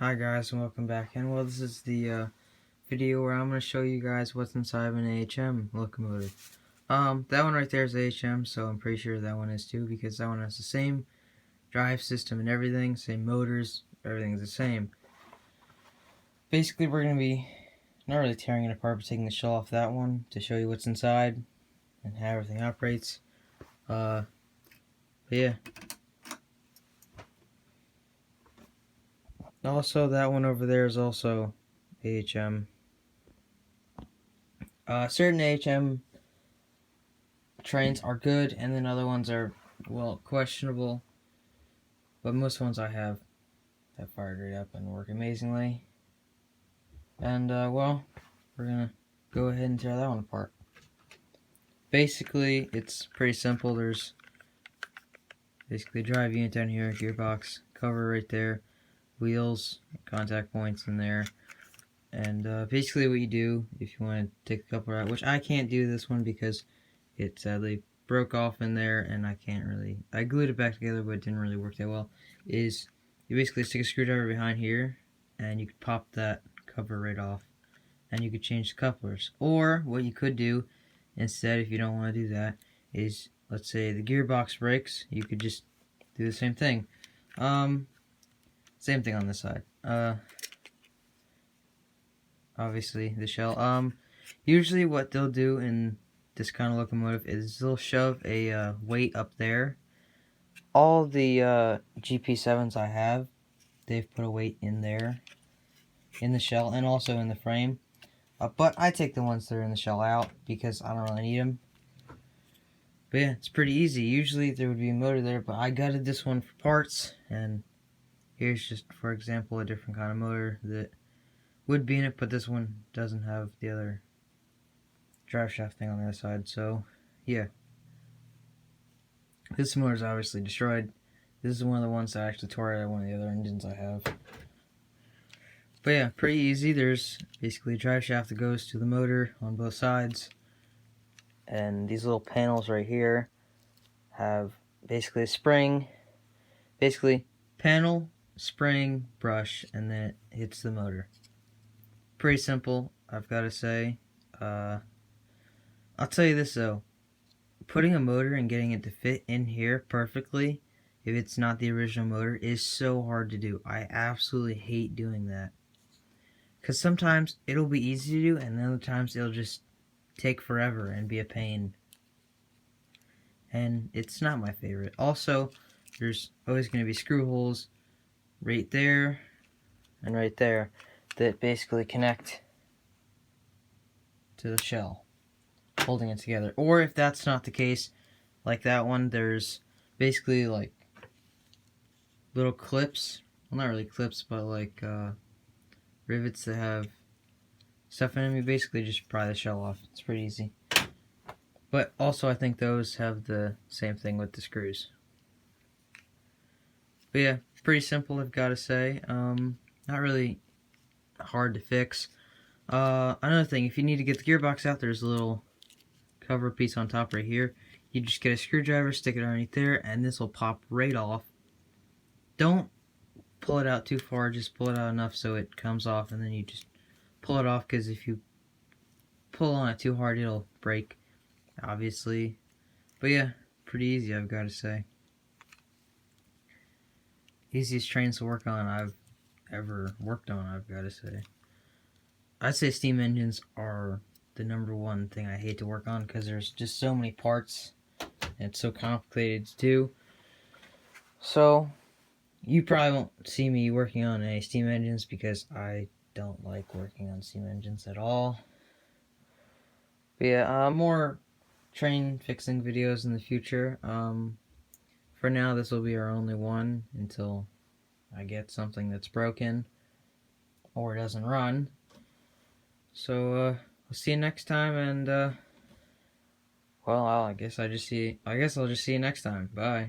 Hi guys, and welcome back. And well, this is the video where I'm going to show you guys what's inside of an AHM locomotive. That one right there is AHM, so I'm pretty sure that one is too, because that one has the same drive system and everything, same motors, everything's the same. Basically, we're going to be not really tearing it apart, but taking the shell off that one to show you what's inside and how everything operates. But yeah. Also, that one over there is also AHM. Certain AHM trains are good, and then other ones are, well, questionable. But most ones I have fired right up and work amazingly. And, well, we're gonna go ahead and tear that one apart. Basically, it's pretty simple. There's basically a drive unit down here, gearbox, cover right there, wheels, contact points in there. And basically what you do, if you want to take the coupler out, which I can't do this one because it sadly broke off in there and I glued it back together but it didn't really work that well, is you basically stick a screwdriver behind here and you could pop that cover right off and you could change the couplers. Or what you could do instead, if you don't want to do that, is, let's say the gearbox breaks, you could just do the same thing. Same thing on this side. Obviously the shell. Usually what they'll do in this kind of locomotive is they'll shove a weight up there. All the GP7s I have, they've put a weight in there, in the shell, and also in the frame. But I take the ones that are in the shell out because I don't really need them. But yeah, it's pretty easy. Usually there would be a motor there, but I gutted this one for parts, and here's just, for example, a different kind of motor that would be in it, but this one doesn't have the other drive shaft thing on the other side. So yeah, this motor is obviously destroyed. This is one of the ones that actually tore out of one of the other engines I have. But yeah, pretty easy. There's basically a drive shaft that goes to the motor on both sides, and these little panels right here have basically a spring, basically panel, spring, brush, and then it hits the motor. Pretty simple, I've got to say. I'll tell you this though, putting a motor and getting it to fit in here perfectly, if it's not the original motor, is so hard to do. I absolutely hate doing that. Because sometimes it'll be easy to do, and then other times it'll just take forever and be a pain. And it's not my favorite. Also, there's always going to be screw holes right there and right there that basically connect to the shell, holding it together. Or if that's not the case, like that one, there's basically like little clips, well, not really clips, but like rivets that have stuff in them. You basically just pry the shell off. It's pretty easy. But also I think those have the same thing with the screws. But yeah, pretty simple, I've got to say. Not really hard to fix. Another thing, if you need to get the gearbox out, there's a little cover piece on top right here. You just get a screwdriver, stick it underneath there, and this will pop right off. Don't pull it out too far, just pull it out enough so it comes off, and then you just pull it off, because if you pull on it too hard, it'll break, obviously. But yeah, pretty easy, I've got to say. Easiest trains to work on I've ever worked on, I've got to say. I'd say steam engines are the #1 thing I hate to work on, because there's just so many parts and it's so complicated to do. So you probably won't see me working on any steam engines because I don't like working on steam engines at all. But yeah, more train fixing videos in the future. For now, this will be our only one until I get something that's broken or doesn't run. So we'll see you next time, and well, I guess I'll just see you next time. Bye.